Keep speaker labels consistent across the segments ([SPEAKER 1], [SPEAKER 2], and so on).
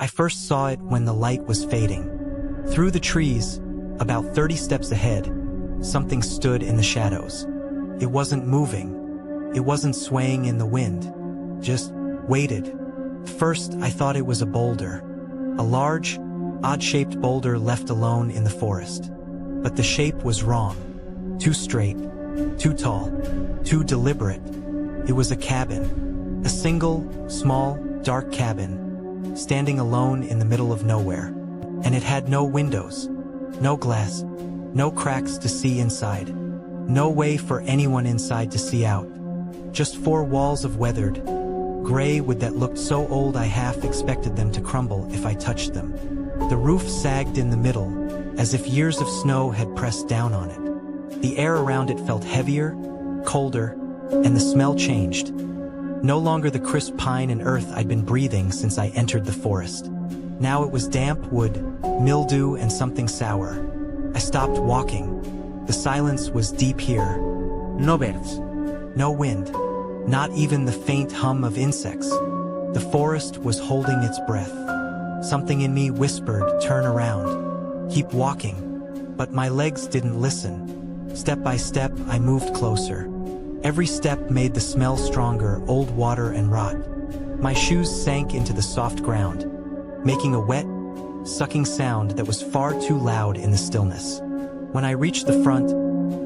[SPEAKER 1] I first saw it when the light was fading. Through the trees, about 30 steps ahead, something stood in the shadows. It wasn't moving. It wasn't swaying in the wind. Just waited. First, I thought it was a boulder. A large, odd-shaped boulder left alone in the forest. But the shape was wrong. Too straight, too tall, too deliberate. It was a cabin. A single, small, dark cabin, standing alone in the middle of nowhere. And it had no windows, no glass, no cracks to see inside. No way for anyone inside to see out. Just four walls of weathered, gray wood that looked so old I half expected them to crumble if I touched them. The roof sagged in the middle, as if years of snow had pressed down on it. The air around it felt heavier, colder, and the smell changed. No longer the crisp pine and earth I'd been breathing since I entered the forest. Now it was damp wood, mildew, and something sour. I stopped walking. The silence was deep here. No birds. No wind. Not even the faint hum of insects. The forest was holding its breath. Something in me whispered, "Turn around. Keep walking." But my legs didn't listen. Step by step, I moved closer. Every step made the smell stronger, old water and rot. My shoes sank into the soft ground, making a wet, sucking sound that was far too loud in the stillness. When I reached the front,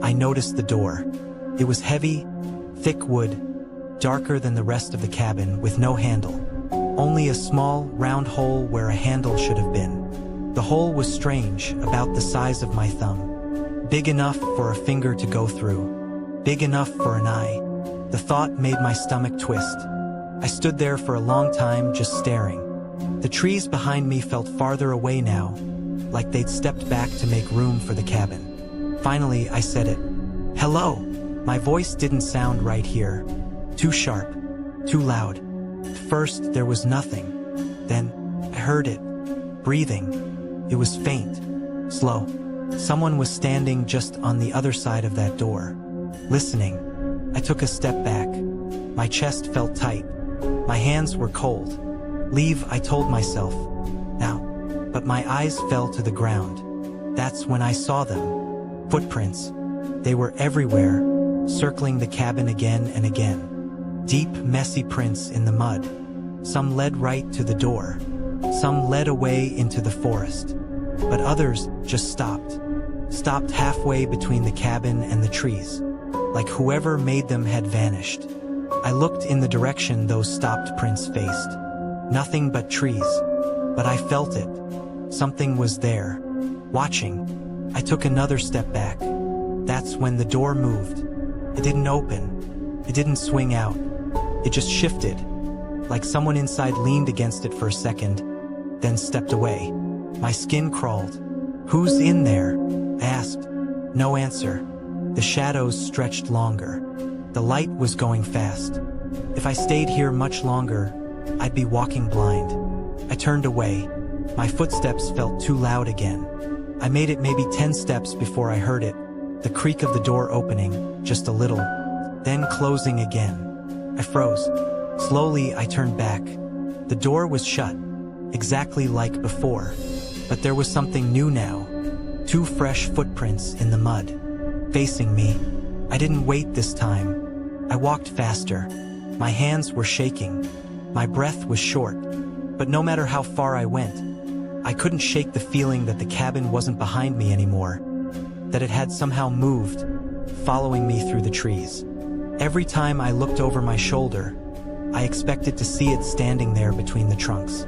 [SPEAKER 1] I noticed the door. It was heavy, thick wood, darker than the rest of the cabin, with no handle. Only a small, round hole where a handle should have been. The hole was strange, about the size of my thumb. Big enough for a finger to go through. Big enough for an eye. The thought made my stomach twist. I stood there for a long time, just staring. The trees behind me felt farther away now, like they'd stepped back to make room for the cabin. Finally, I said it. "Hello." My voice didn't sound right here. Too sharp, too loud. First, there was nothing. Then, I heard it. Breathing. It was faint, slow. Someone was standing just on the other side of that door. Listening. I took a step back. My chest felt tight. My hands were cold. "Leave," I told myself. Now. But my eyes fell to the ground. That's when I saw them. Footprints. They were everywhere, circling the cabin again and again. Deep, messy prints in the mud. Some led right to the door. Some led away into the forest. But others just stopped. Stopped halfway between the cabin and the trees. Like whoever made them had vanished. I looked in the direction those stopped prints faced. Nothing but trees. But I felt it. Something was there. Watching. I took another step back. That's when the door moved. It didn't open. It didn't swing out. It just shifted. Like someone inside leaned against it for a second, then stepped away. My skin crawled. "Who's in there?" I asked. No answer. The shadows stretched longer. The light was going fast. If I stayed here much longer, I'd be walking blind. I turned away. My footsteps felt too loud again. I made it maybe 10 steps before I heard it. The creak of the door opening, just a little, then closing again. I froze. Slowly, I turned back. The door was shut, exactly like before. But there was something new now. 2 fresh footprints in the mud, facing me. I didn't wait this time. I walked faster. My hands were shaking. My breath was short. But no matter how far I went, I couldn't shake the feeling that the cabin wasn't behind me anymore. That it had somehow moved, following me through the trees. Every time I looked over my shoulder, I expected to see it standing there between the trunks.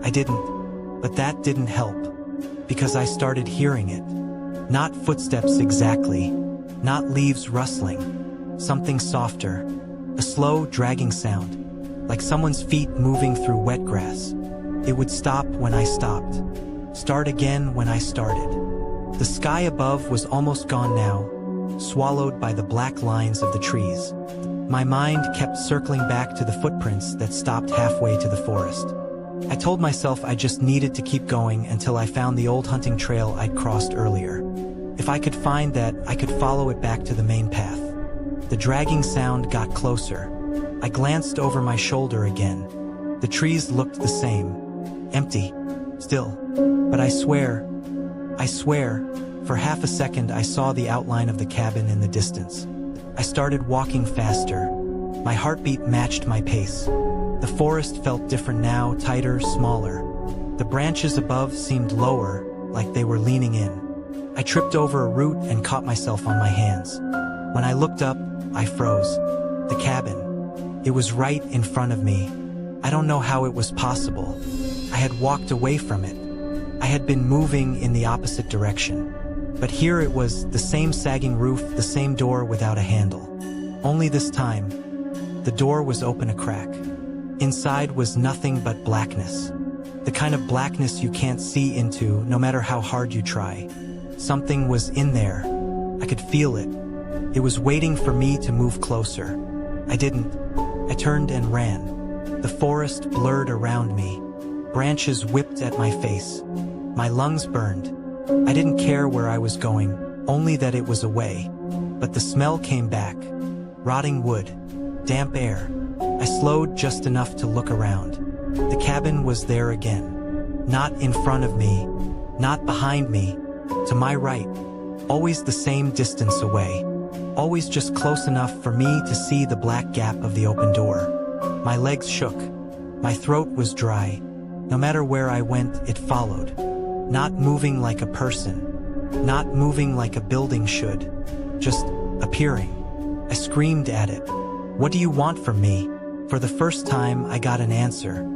[SPEAKER 1] I didn't. But that didn't help. Because I started hearing it. Not footsteps exactly. Not leaves rustling. Something softer. A slow, dragging sound. Like someone's feet moving through wet grass. It would stop when I stopped. Start again when I started. The sky above was almost gone now, swallowed by the black lines of the trees. My mind kept circling back to the footprints that stopped halfway to the forest. I told myself I just needed to keep going until I found the old hunting trail I'd crossed earlier. If I could find that, I could follow it back to the main path. The dragging sound got closer. I glanced over my shoulder again. The trees looked the same. Empty. Still. But I swear, for half a second I saw the outline of the cabin in the distance. I started walking faster. My heartbeat matched my pace. The forest felt different now, tighter, smaller. The branches above seemed lower, like they were leaning in. I tripped over a root and caught myself on my hands. When I looked up, I froze. The cabin. It was right in front of me. I don't know how it was possible. I had walked away from it. I had been moving in the opposite direction. But here it was, the same sagging roof, the same door without a handle. Only this time, the door was open a crack. Inside was nothing but blackness. The kind of blackness you can't see into, no matter how hard you try. Something was in there. I could feel it. It was waiting for me to move closer. I didn't. I turned and ran. The forest blurred around me. Branches whipped at my face. My lungs burned. I didn't care where I was going, only that it was away. But the smell came back. Rotting wood. Damp air. I slowed just enough to look around. The cabin was there again. Not in front of me. Not behind me. To my right. Always the same distance away. Always just close enough for me to see the black gap of the open door. My legs shook. My throat was dry. No matter where I went, it followed. Not moving like a person. Not moving like a building should. Just appearing. I screamed at it. What do you want from me? For the first time, I got an answer.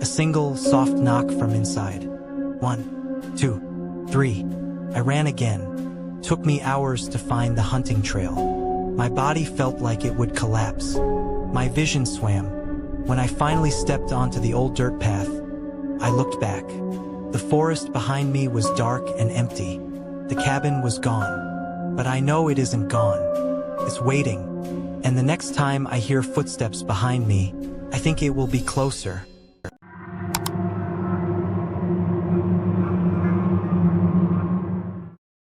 [SPEAKER 1] A single, soft knock from inside. 1, 2, 3. I ran again. Took me hours to find the hunting trail. My body felt like it would collapse. My vision swam. When I finally stepped onto the old dirt path, I looked back. The forest behind me was dark and empty. The cabin was gone. But I know it isn't gone. It's waiting. And the next time I hear footsteps behind me, I think it will be closer.